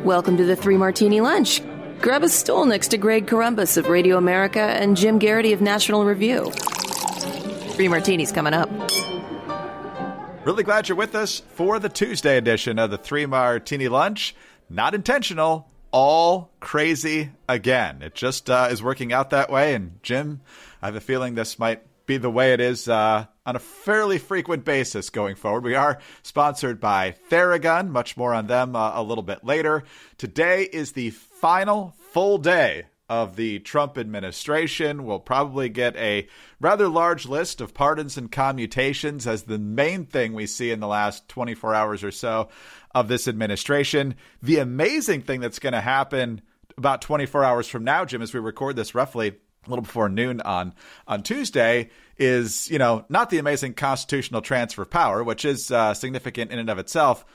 Welcome to the Three Martini Lunch. Grab a stool next to Greg Columbus of Radio America and Jim Garrity of National Review. Three Martinis coming up. Really glad you're with us for the Tuesday edition of the Three Martini Lunch. Not intentional, all crazy again. It just is working out that way. And Jim, I have a feeling this might be the way it is on a fairly frequent basis going forward. We are sponsored by Theragun. Much more on them a little bit later. Today is the final full day of the Trump administration. We'll probably get a rather large list of pardons and commutations as the main thing we see in the last 24 hours or so of this administration. The amazing thing that's going to happen about 24 hours from now, Jim, as we record this roughly a little before noon on Tuesday, is, not the amazing constitutional transfer of power, which is significant in and of itself,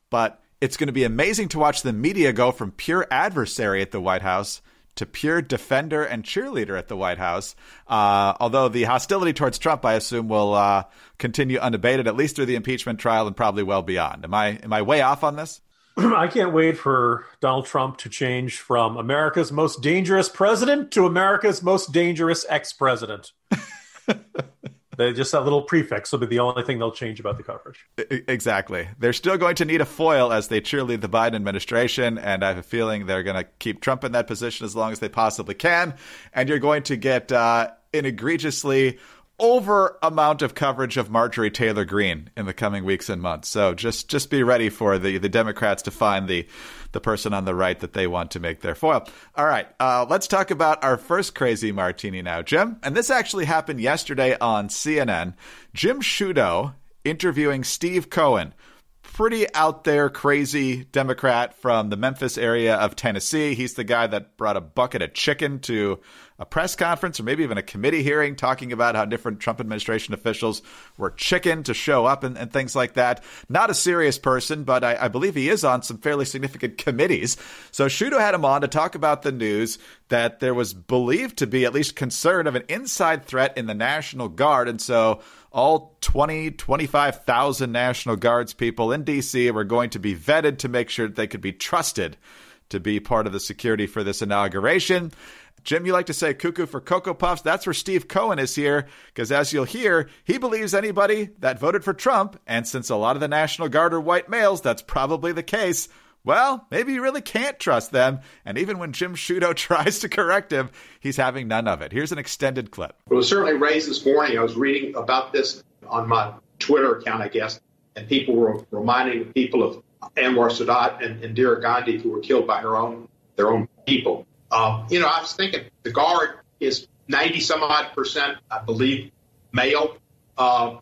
but it's going to be amazing to watch the media go from pure adversary at the White House to pure defender and cheerleader at the White House. Although the hostility towards Trump, I assume, will continue unabated, at least through the impeachment trial and probably well beyond. Am I way off on this? I can't wait for Donald Trump to change from America's most dangerous president to America's most dangerous ex-president. Just that little prefix will be the only thing they'll change about the coverage. Exactly. They're still going to need a foil as they cheerlead the Biden administration, and I have a feeling they're going to keep Trump in that position as long as they possibly can. And you're going to get an egregiously over amount of coverage of Marjorie Taylor Greene in the coming weeks and months. So just be ready for the Democrats to find the person on the right that they want to make their foil. All right, let's talk about our first crazy martini now, Jim. And this actually happened yesterday on CNN. Jim Sciutto interviewing Steve Cohen, pretty out there, crazy Democrat from the Memphis area of Tennessee. He's the guy that brought a bucket of chicken to a press conference or maybe even a committee hearing talking about how different Trump administration officials were chicken to show up and things like that. Not a serious person, but I believe he is on some fairly significant committees. So Sciutto had him on to talk about the news that there was believed to be at least concern of an inside threat in the National Guard. And so all 25,000 National Guards people in D.C. were going to be vetted to make sure that they could be trusted to be part of the security for this inauguration. Jim, you like to say cuckoo for Cocoa Puffs. That's where Steve Cohen is here, because as you'll hear, he believes anybody that voted for Trump, and since a lot of the National Guard are white males, that's probably the case. Well, maybe you really can't trust them. And even when Jim Sciutto tries to correct him, he's having none of it. Here's an extended clip. It was certainly raised this morning. I was reading about this on my Twitter account, I guess, and people were reminding people of Anwar Sadat and Indira Gandhi, who were killed by their own people. I was thinking the Guard is 90-some-odd%, I believe, male. Only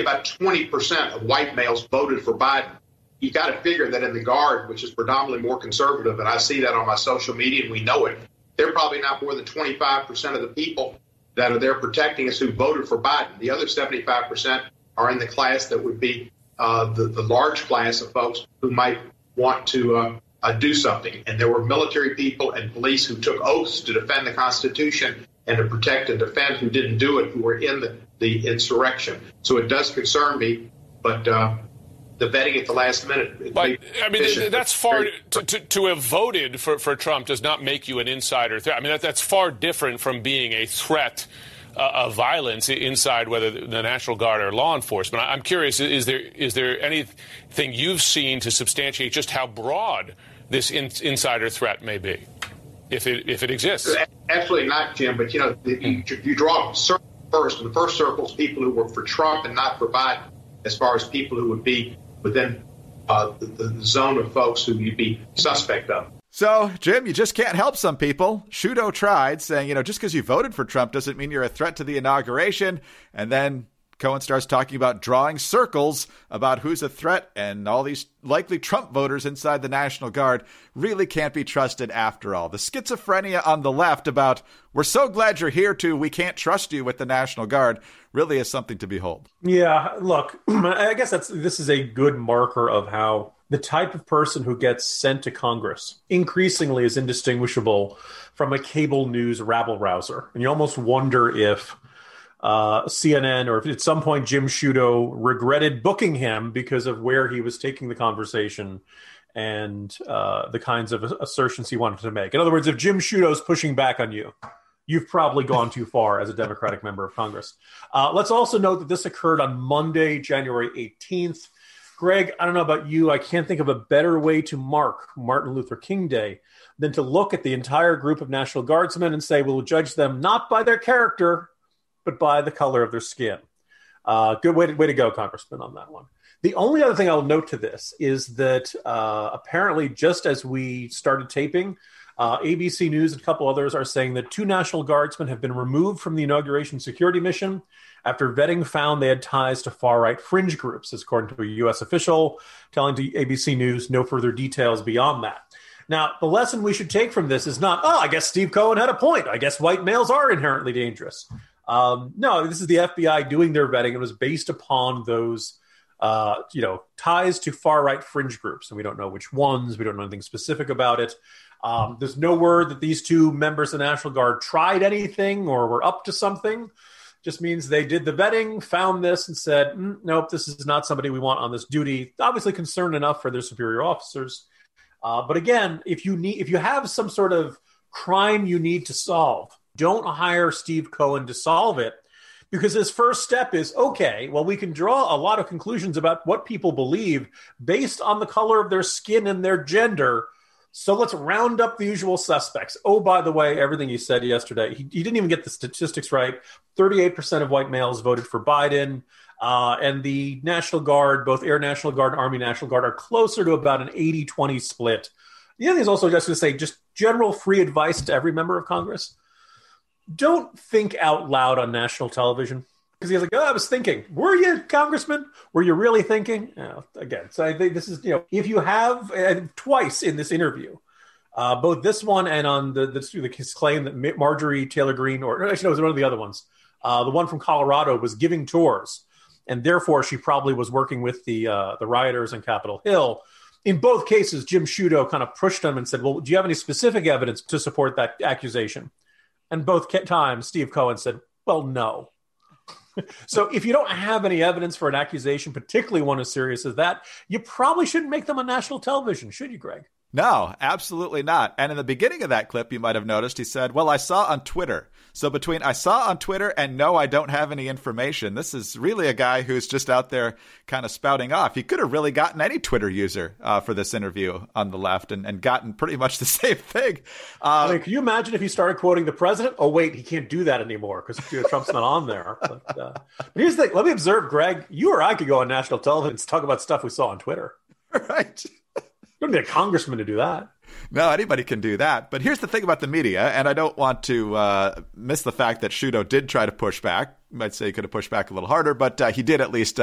about 20% of white males voted for Biden. You got to figure that in the Guard, which is predominantly more conservative, and I see that on my social media, and we know it, they're probably not more than 25% of the people that are there protecting us who voted for Biden. The other 75% are in the class that would be the large class of folks who might want to do something. And there were military people and police who took oaths to defend the Constitution and to protect and defend who didn't do it, who were in the insurrection. So it does concern me, but the vetting at the last minute. But, I mean, that's far to have voted for Trump does not make you an insider threat. I mean, that's far different from being a threat of violence inside whether the National Guard or law enforcement. I'm curious, is there anything you've seen to substantiate just how broad this insider threat may be, if it exists? Absolutely not, Jim. But, you draw a circle first, and the first circle is people who were for Trump and not for Biden, as far as people who would be within the zone of folks who you'd be suspect of. So, Jim, you just can't help some people. Sciutto tried saying, just because you voted for Trump doesn't mean you're a threat to the inauguration. And then Cohen starts talking about drawing circles about who's a threat, and all these likely Trump voters inside the National Guard really can't be trusted after all. The schizophrenia on the left about, we're so glad you're here too, we can't trust you with the National Guard, really is something to behold. Yeah, look, I guess this is a good marker of how the type of person who gets sent to Congress increasingly is indistinguishable from a cable news rabble-rouser. And you almost wonder if CNN or if at some point Jim Sciutto regretted booking him because of where he was taking the conversation and the kinds of assertions he wanted to make. In other words, if Jim Sciutto's pushing back on you, you've probably gone too far as a Democratic member of Congress. Let's also note that this occurred on Monday, January 18th. Greg, I don't know about you. I can't think of a better way to mark Martin Luther King Day than to look at the entire group of National Guardsmen and say, we'll judge them not by their character, but by the color of their skin. Good way to go, Congressman, on that one. The only other thing I'll note to this is that apparently just as we started taping, ABC News and a couple others are saying that 2 National Guardsmen have been removed from the inauguration security mission after vetting found they had ties to far-right fringe groups, as according to a U.S. official telling to ABC News no further details beyond that. Now, the lesson we should take from this is not, I guess Steve Cohen had a point. I guess white males are inherently dangerous. No, this is the FBI doing their vetting. It was based upon those ties to far-right fringe groups, and we don't know which ones. We don't know anything specific about it. There's no word that these 2 members of the National Guard tried anything or were up to something. Just means they did the vetting, found this, and said, nope, this is not somebody we want on this duty. Obviously concerned enough for their superior officers. But again, if you have some sort of crime you need to solve, don't hire Steve Cohen to solve it. Because his first step is, okay, well, we can draw a lot of conclusions about what people believe based on the color of their skin and their gender. So let's round up the usual suspects. Oh, by the way, everything he said yesterday, he didn't even get the statistics right. 38% of white males voted for Biden. And the National Guard, both Air National Guard and Army National Guard, are closer to about an 80-20 split. The other thing is also just to say, just general free advice to every member of Congress. Don't think out loud on national television. Because he's like, I was thinking. Were you, Congressman? Were you really thinking? Again, so I think this is, if you have, twice in this interview, both this one and on his claim that Marjorie Taylor Greene, or actually, no, it was one of the other ones, the one from Colorado was giving tours, and therefore she probably was working with the rioters on Capitol Hill. In both cases, Jim Sciutto kind of pushed him and said, well, do you have any specific evidence to support that accusation? And both times, Steve Cohen said, well, no. So if you don't have any evidence for an accusation, particularly one as serious as that, you probably shouldn't make them on national television, should you, Greg? No, absolutely not. And in the beginning of that clip, you might have noticed, he said, well, I saw on Twitter. So between I saw on Twitter and no, I don't have any information, this is really a guy who's just out there kind of spouting off. He could have really gotten any Twitter user for this interview on the left and gotten pretty much the same thing. Can you imagine if he started quoting the president? Oh, wait, he can't do that anymore because Trump's not on there. But here's the thing. Let me observe, Greg, you or I could go on national television and talk about stuff we saw on Twitter. Right. You don't need a congressman to do that. No, anybody can do that. But here's the thing about the media, and I don't want to miss the fact that Sciutto did try to push back. You might say he could have pushed back a little harder, but he did at least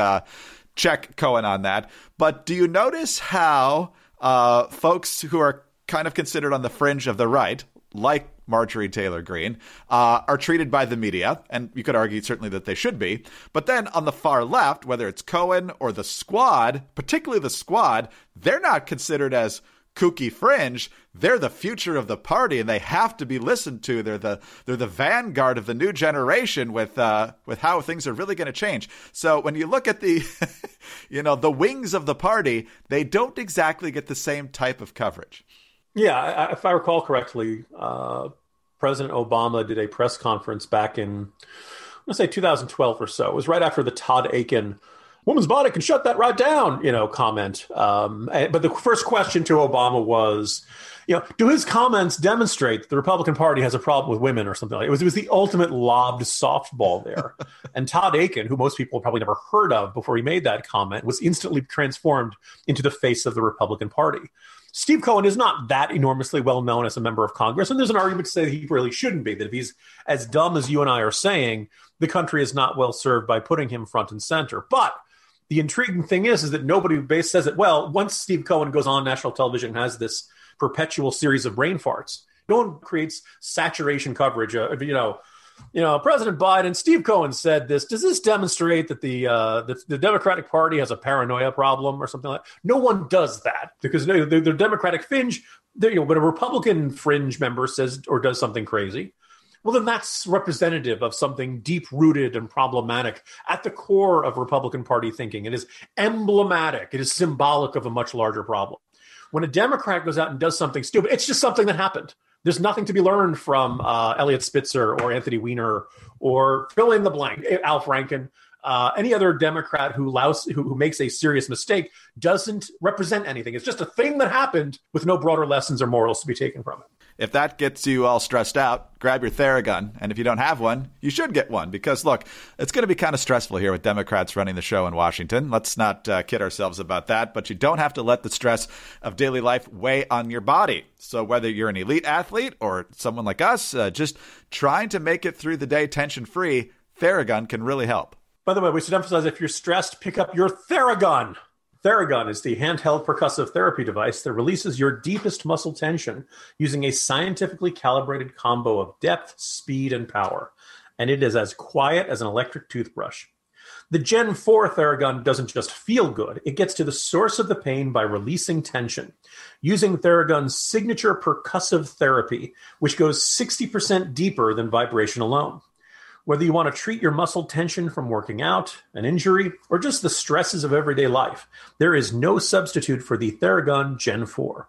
check Cohen on that. But do you notice how folks who are kind of considered on the fringe of the right, like Marjorie Taylor Greene, are treated by the media, and you could argue certainly that they should be. But then on the far left, whether it's Cohen or the Squad, particularly the Squad, they're not considered as kooky fringe. They're the future of the party, and they have to be listened to. They're the vanguard of the new generation with how things are really going to change. So when you look at the the wings of the party, they don't exactly get the same type of coverage. Yeah, if I recall correctly, President Obama did a press conference back in, I'm going to say 2012 or so. It was right after the Todd Aiken, woman's body can shut that right down, comment. But the first question to Obama was, do his comments demonstrate that the Republican Party has a problem with women or something like that? It was the ultimate lobbed softball there. And Todd Aiken, who most people probably never heard of before he made that comment, was instantly transformed into the face of the Republican Party. Steve Cohen is not that enormously well known as a member of Congress, and there's an argument to say that he really shouldn't be, that if he's as dumb as you and I are saying, the country is not well served by putting him front and center. But the intriguing thing is that nobody says that, well, once Steve Cohen goes on national television and has this perpetual series of brain farts, no one creates saturation coverage President Biden, Steve Cohen said this. Does this demonstrate that the Democratic Party has a paranoia problem or something like that? No one does that because they're Democratic fringe. When a Republican fringe member says or does something crazy, well, then that's representative of something deep-rooted and problematic at the core of Republican Party thinking. It is emblematic. It is symbolic of a much larger problem. When a Democrat goes out and does something stupid, it's just something that happened. There's nothing to be learned from Elliot Spitzer or Anthony Weiner or fill in the blank, Al Franken. Any other Democrat who makes a serious mistake doesn't represent anything. It's just a thing that happened with no broader lessons or morals to be taken from it. If that gets you all stressed out, grab your Theragun. And if you don't have one, you should get one. Because, look, it's going to be kind of stressful here with Democrats running the show in Washington. Let's not kid ourselves about that. But you don't have to let the stress of daily life weigh on your body. So whether you're an elite athlete or someone like us, just trying to make it through the day tension-free, Theragun can really help. By the way, we should emphasize, if you're stressed, pick up your Theragun. Theragun is the handheld percussive therapy device that releases your deepest muscle tension using a scientifically calibrated combo of depth, speed, and power. And it is as quiet as an electric toothbrush. The Gen 4 Theragun doesn't just feel good. It gets to the source of the pain by releasing tension. Using Theragun's signature percussive therapy, which goes 60% deeper than vibration alone. Whether you want to treat your muscle tension from working out, an injury, or just the stresses of everyday life, there is no substitute for the Theragun Gen 4.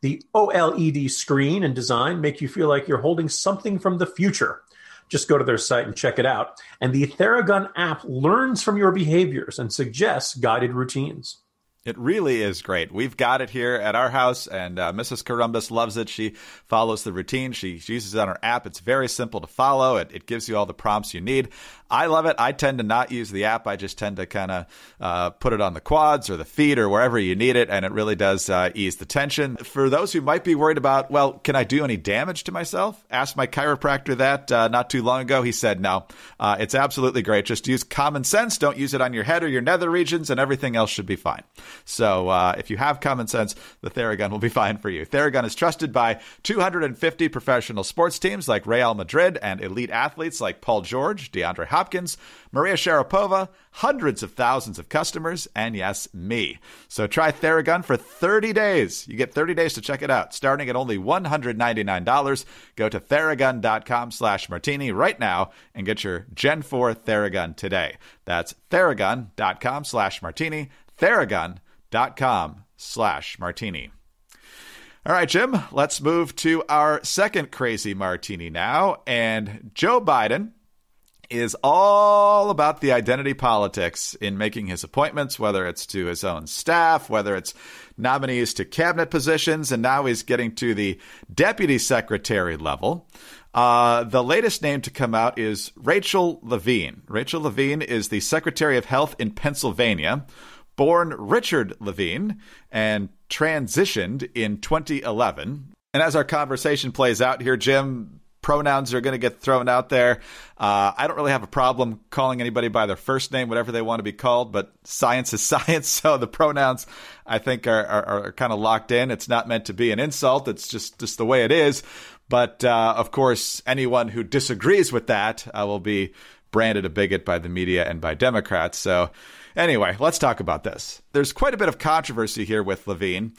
The OLED screen and design make you feel like you're holding something from the future. Just go to their site and check it out. And the Theragun app learns from your behaviors and suggests guided routines. It really is great. We've got it here at our house, and Mrs. Corumbus loves it. She follows the routine. She uses it on her app. It's very simple to follow. It gives you all the prompts you need. I love it. I tend to not use the app. I just tend to kind of put it on the quads or the feet or wherever you need it, and it really does ease the tension. For those who might be worried about, well, can I do any damage to myself? Asked my chiropractor that not too long ago. He said, no, it's absolutely great. Just use common sense. Don't use it on your head or your nether regions, and everything else should be fine. So if you have common sense, the Theragun will be fine for you. Theragun is trusted by 250 professional sports teams like Real Madrid and elite athletes like Paul George, DeAndre Hopkins, Maria Sharapova, hundreds of thousands of customers, and yes, me. So try Theragun for 30 days. You get 30 days to check it out, starting at only $199. Go to Theragun.com/martini right now and get your Gen 4 Theragun today. That's Theragun.com/martini. Theragun.com/martini. All right, Jim, let's move to our second crazy martini now. And Joe Biden is all about the identity politics in making his appointments, whether it's to his own staff, whether it's nominees to cabinet positions, and now he's getting to the deputy secretary level. The latest name to come out is Rachel Levine. Rachel Levine is the Secretary of Health in Pennsylvania, born Richard Levine, and transitioned in 2011. And as our conversation plays out here, Jim, pronouns are going to get thrown out there. I don't really have a problem calling anybody by their first name, whatever they want to be called, but science is science. So the pronouns, I think, are kind of locked in. It's not meant to be an insult. It's just the way it is. But, of course, anyone who disagrees with that will be branded a bigot by the media and by Democrats. So anyway, let's talk about this. There's quite a bit of controversy here with Levine,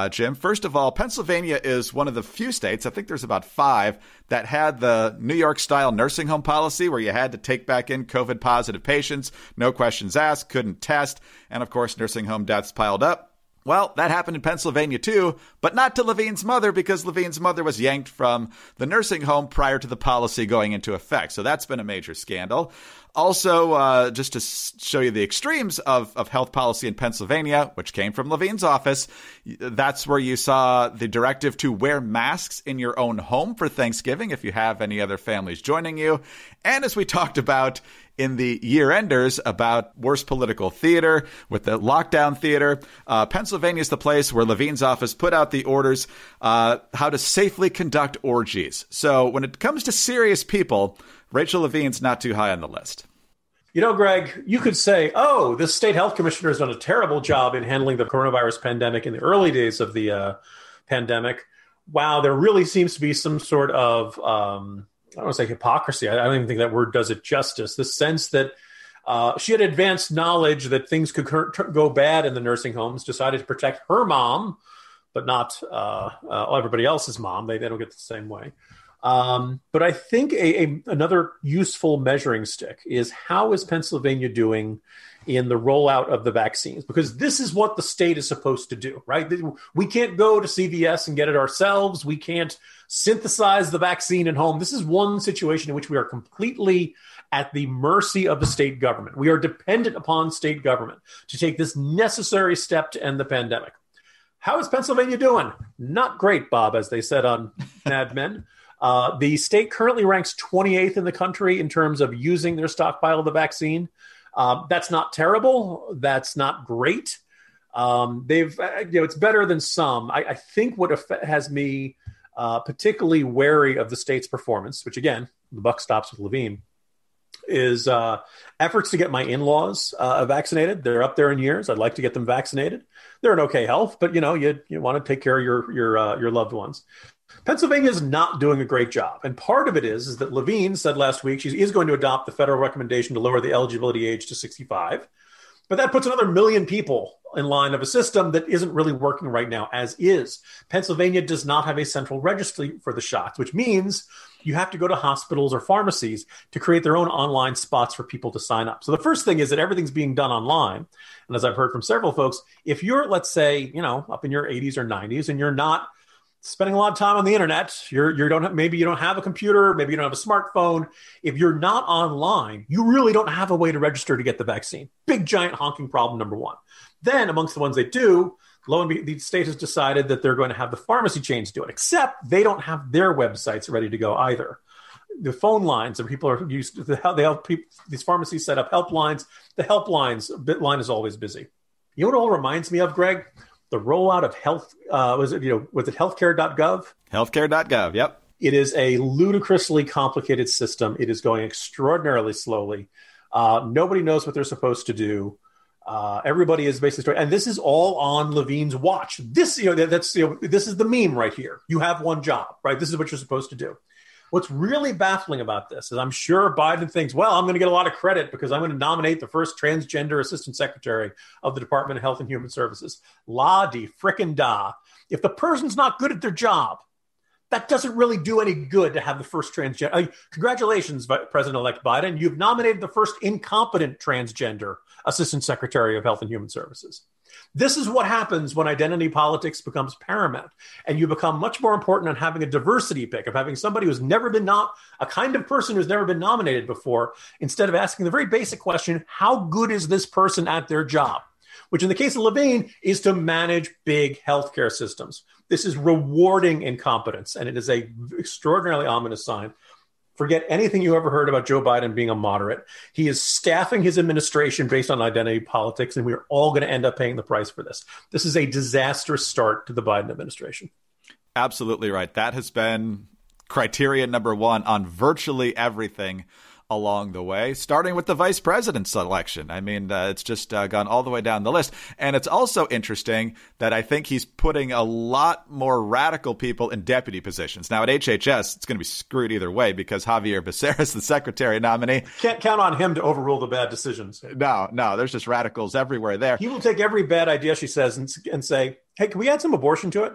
Jim. First of all, Pennsylvania is one of the few states, I think there's about 5, that had the New York-style nursing home policy where you had to take back in COVID-positive patients, no questions asked, couldn't test, and of course, nursing home deaths piled up. Well, that happened in Pennsylvania too, but not to Levine's mother, because Levine's mother was yanked from the nursing home prior to the policy going into effect. So that's been a major scandal. Also, just to show you the extremes of health policy in Pennsylvania, which came from Levine's office, that's where you saw the directive to wear masks in your own home for Thanksgiving if you have any other families joining you. And as we talked about in the year-enders about worst political theater with the lockdown theater, Pennsylvania is the place where Levine's office put out the orders how to safely conduct orgies. So when it comes to serious people, Rachel Levine's not too high on the list. You know, Greg, you could say, oh, this state health commissioner has done a terrible job in handling the coronavirus pandemic in the early days of the pandemic. Wow, there really seems to be some sort of, I don't want to say hypocrisy. I don't even think that word does it justice. The sense that she had advanced knowledge that things could go bad in the nursing homes, decided to protect her mom, but not everybody else's mom. They don't get the same way. But I think another useful measuring stick is how is Pennsylvania doing in the rollout of the vaccines? Because this is what the state is supposed to do, right? We can't go to CVS and get it ourselves. We can't synthesize the vaccine at home. This is one situation in which we are completely at the mercy of the state government. We are dependent upon state government to take this necessary step to end the pandemic. How is Pennsylvania doing? Not great, Bob, as they said on Mad Men. The state currently ranks 28th in the country in terms of using their stockpile of the vaccine. That's not terrible. That's not great. It's better than some. I think what has me particularly wary of the state's performance, which again, the buck stops with Levine, is efforts to get my in-laws vaccinated. They're up there in years. I'd like to get them vaccinated. They're in okay health, but you want to take care of your loved ones. Pennsylvania is not doing a great job. And part of it is that Levine said last week she is going to adopt the federal recommendation to lower the eligibility age to 65. But that puts another million people in line of a system that isn't really working right now as is. Pennsylvania does not have a central registry for the shots, which means you have to go to hospitals or pharmacies to create their own online spots for people to sign up. So the first thing is that everything's being done online. And as I've heard from several folks, if you're, let's say, up in your 80s or 90s and you're not spending a lot of time on the internet, maybe you don't have a computer, maybe you don't have a smartphone. If you're not online, you really don't have a way to register to get the vaccine. Big, giant, honking problem, number one. Then amongst the ones they do, the state has decided that they're going to have the pharmacy chains do it, except they don't have their websites ready to go either. The phone lines that people are used to, they help people, these pharmacies set up helplines. The line is always busy. You know what it all reminds me of, Greg? The rollout of health, was it healthcare.gov? Healthcare.gov, yep. It is a ludicrously complicated system. It is going extraordinarily slowly. Nobody knows what they're supposed to do. Everybody is basically, and this is all on Levine's watch. This is the meme right here. You have one job, right? This is what you're supposed to do. What's really baffling about this is I'm sure Biden thinks, well, I'm going to get a lot of credit because I'm going to nominate the first transgender assistant secretary of the Department of Health and Human Services. La-di-frickin-da. If the person's not good at their job, that doesn't really do any good to have the first transgender. Congratulations, President-elect Biden. You've nominated the first incompetent transgender assistant secretary of Health and Human Services. This is what happens when identity politics becomes paramount and you become much more important on having a diversity pick, of having somebody who's never been a kind of person who's never been nominated before, instead of asking the very basic question, how good is this person at their job? Which in the case of Levine is to manage big healthcare systems. This is rewarding incompetence, and it is a extraordinarily ominous sign. Forget anything you ever heard about Joe Biden being a moderate. He is staffing his administration based on identity politics, and we're all going to end up paying the price for this. This is a disastrous start to the Biden administration. Absolutely right. That has been criteria number one on virtually everything along the way, starting with the vice president's election. I mean, it's just gone all the way down the list. And it's also interesting that I think he's putting a lot more radical people in deputy positions. Now, at HHS, it's going to be screwed either way because Javier Becerra's the secretary nominee. Can't count on him to overrule the bad decisions. No, there's just radicals everywhere there. He will take every bad idea she says and say, hey, can we add some abortion to it?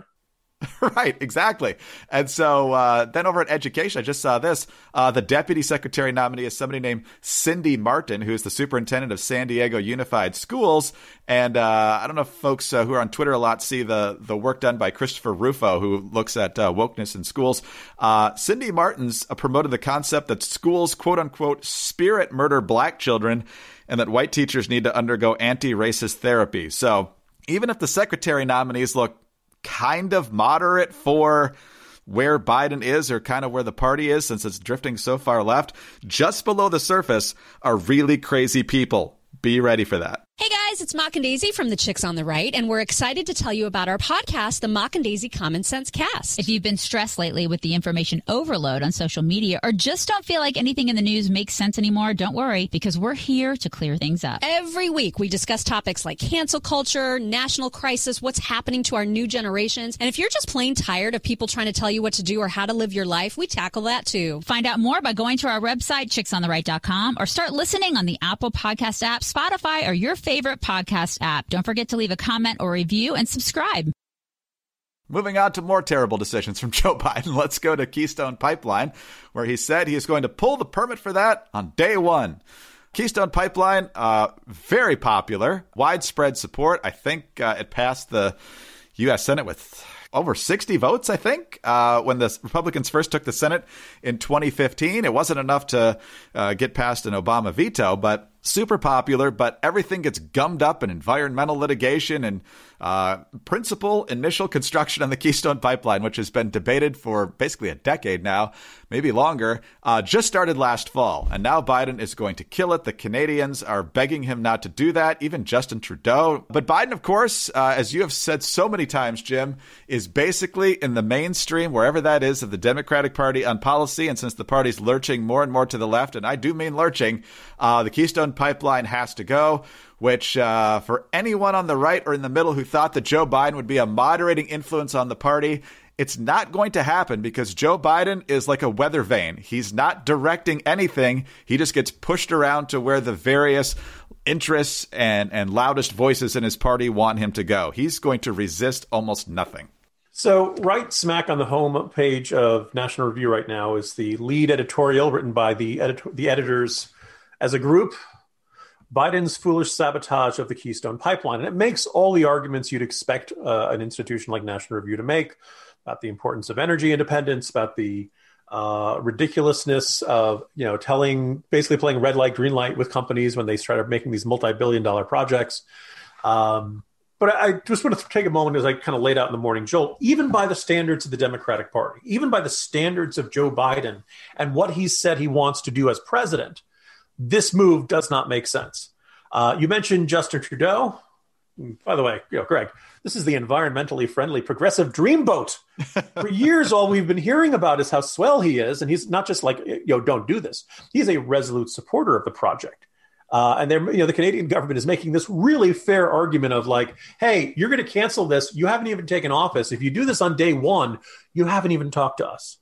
Right, exactly. And so then over at education, I just saw this. The deputy secretary nominee is somebody named Cindy Martin, who is the superintendent of San Diego Unified Schools. And I don't know if folks who are on Twitter a lot see the work done by Christopher Rufo, who looks at wokeness in schools. Cindy Martin's promoted the concept that schools, quote unquote, spirit murder black children and that white teachers need to undergo anti-racist therapy. So even if the secretary nominees look kind of moderate for where Biden is or kind of where the party is, since it's drifting so far left, just below the surface are really crazy people. Be ready for that. Hey guys, it's Mock and Daisy from the Chicks on the Right, and we're excited to tell you about our podcast, the Mock and Daisy Common Sense Cast. If you've been stressed lately with the information overload on social media or just don't feel like anything in the news makes sense anymore, don't worry, because we're here to clear things up. Every week, we discuss topics like cancel culture, national crisis, what's happening to our new generations, and if you're just plain tired of people trying to tell you what to do or how to live your life, we tackle that too. Find out more by going to our website, chicksontheright.com, or start listening on the Apple Podcast app, Spotify, or your favorite podcast app. Don't forget to leave a comment or review and subscribe. Moving on to more terrible decisions from Joe Biden, let's go to Keystone Pipeline, where he said he is going to pull the permit for that on day one. Keystone Pipeline, very popular, widespread support. I think it passed the U.S. Senate with over 60 votes, I think, when the Republicans first took the Senate in 2015. It wasn't enough to get past an Obama veto, but super popular. But everything gets gummed up in environmental litigation and principal initial construction on the Keystone Pipeline, which has been debated for basically a decade now, maybe longer, just started last fall. And now Biden is going to kill it. The Canadians are begging him not to do that, even Justin Trudeau. But Biden, of course, as you have said so many times, Jim, is basically in the mainstream, wherever that is, of the Democratic Party on policy. And since the party's lurching more and more to the left, and I do mean lurching, the Keystone Pipeline has to go, which for anyone on the right or in the middle who thought that Joe Biden would be a moderating influence on the party, it's not going to happen because Joe Biden is like a weather vane. He's not directing anything. He just gets pushed around to where the various interests and loudest voices in his party want him to go. He's going to resist almost nothing. So right smack on the home page of National Review right now is the lead editorial written by the editors as a group, Biden's foolish sabotage of the Keystone Pipeline. And it makes all the arguments you'd expect an institution like National Review to make about the importance of energy independence, about the ridiculousness of, basically playing red light, green light with companies when they start making these multi-billion-dollar projects. But I just want to take a moment, as I kind of laid out in the Morning Jolt, even by the standards of the Democratic Party, even by the standards of Joe Biden and what he said he wants to do as president, this move does not make sense. You mentioned Justin Trudeau. By the way, Greg, this is the environmentally friendly progressive dreamboat. For years, all we've been hearing about is how swell he is. And he's not just like, don't do this. He's a resolute supporter of the project. And the Canadian government is making this really fair argument of like, hey, you're going to cancel this. You haven't even taken office. If you do this on day one, you haven't even talked to us.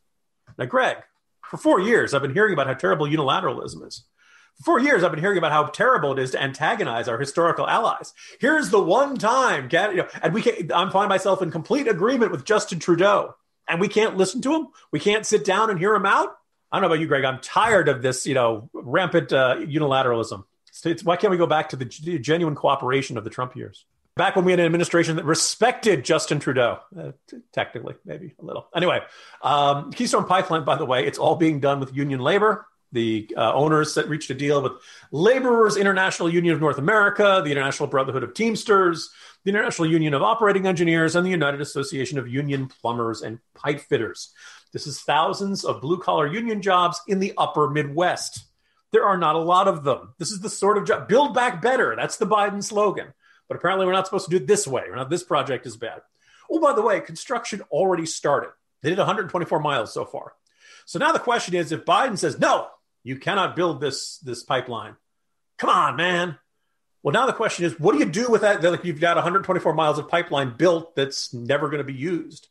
Now, Greg, for 4 years, I've been hearing about how terrible unilateralism is. For 4 years, I've been hearing about how terrible it is to antagonize our historical allies. Here's the one time, and I'm finding myself in complete agreement with Justin Trudeau, and we can't listen to him. We can't sit down and hear him out. I don't know about you, Greg. I'm tired of this, rampant unilateralism. Why can't we go back to the genuine cooperation of the Trump years? Back when we had an administration that respected Justin Trudeau, technically, maybe a little. Anyway, Keystone Pipeline, by the way, it's all being done with union labor. The owners that reached a deal with Laborers International Union of North America, the International Brotherhood of Teamsters, the International Union of Operating Engineers, and the United Association of Union Plumbers and Pipe Fitters. This is thousands of blue-collar union jobs in the upper Midwest. There are not a lot of them. This is the sort of job. Build back better. That's the Biden slogan. But apparently we're not supposed to do it this way. This project is bad. Oh, by the way, construction already started. They did 124 miles so far. So now the question is, if Biden says, no, you cannot build this pipeline. Come on, man. Well, now the question is, what do you do with that? Like, you've got 124 miles of pipeline built that's never going to be used.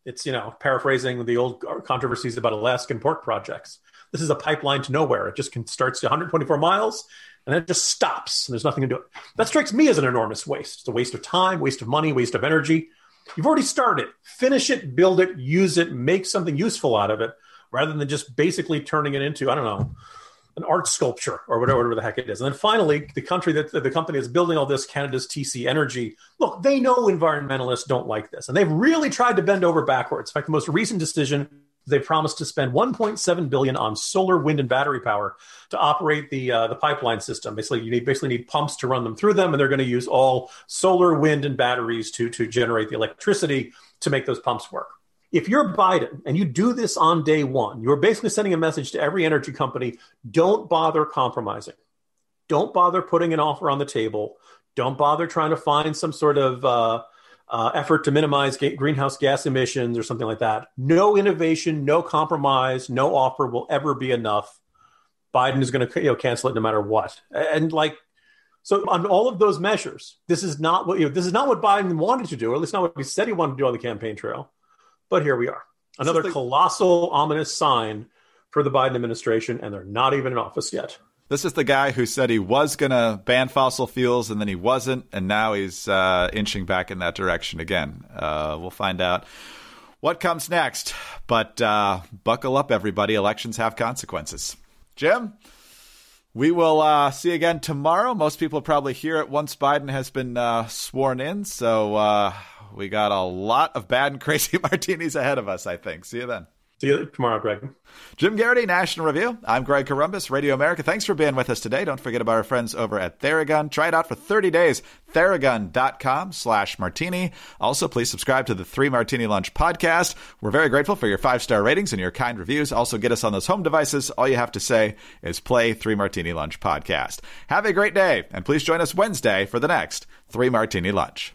It's, paraphrasing the old controversies about Alaskan pork projects. This is a pipeline to nowhere. It just starts 124 miles and then it just stops. And there's nothing to do it. That strikes me as an enormous waste. It's a waste of time, waste of money, waste of energy. You've already started. Finish it, build it, use it, make something useful out of it, rather than just basically turning it into, an art sculpture or whatever the heck it is. And then finally, the company that's building all this, Canada's TC Energy, look, they know environmentalists don't like this. And they've really tried to bend over backwards. In fact, the most recent decision, they promised to spend $1.7 billion on solar, wind, and battery power to operate the pipeline system. Basically, you need pumps to run them through them, and they're going to use all solar, wind, and batteries to generate the electricity to make those pumps work. If you're Biden and you do this on day one, you're basically sending a message to every energy company: don't bother compromising. Don't bother putting an offer on the table. Don't bother trying to find some sort of effort to minimize greenhouse gas emissions or something like that. No innovation, no compromise, no offer will ever be enough. Biden is going to cancel it no matter what. And so on all of those measures, this is not what Biden wanted to do, or at least not what he said he wanted to do on the campaign trail. But here we are, another colossal, ominous sign for the Biden administration, and they're not even in office yet. This is the guy who said he was going to ban fossil fuels and then he wasn't, and now he's inching back in that direction again. We'll find out what comes next. But buckle up, everybody. Elections have consequences. Jim, we will see you again tomorrow. Most people probably hear it once Biden has been sworn in, so we got a lot of bad and crazy martinis ahead of us, I think. See you then. See you tomorrow, Greg. Jim Garrity, National Review. I'm Greg Corombos, Radio America. Thanks for being with us today. Don't forget about our friends over at Theragun. Try it out for 30 days. Theragun.com/martini. Also, please subscribe to the 3 Martini Lunch podcast. We're very grateful for your 5-star ratings and your kind reviews. Also, get us on those home devices. All you have to say is play 3 Martini Lunch podcast. Have a great day, and please join us Wednesday for the next 3 Martini Lunch.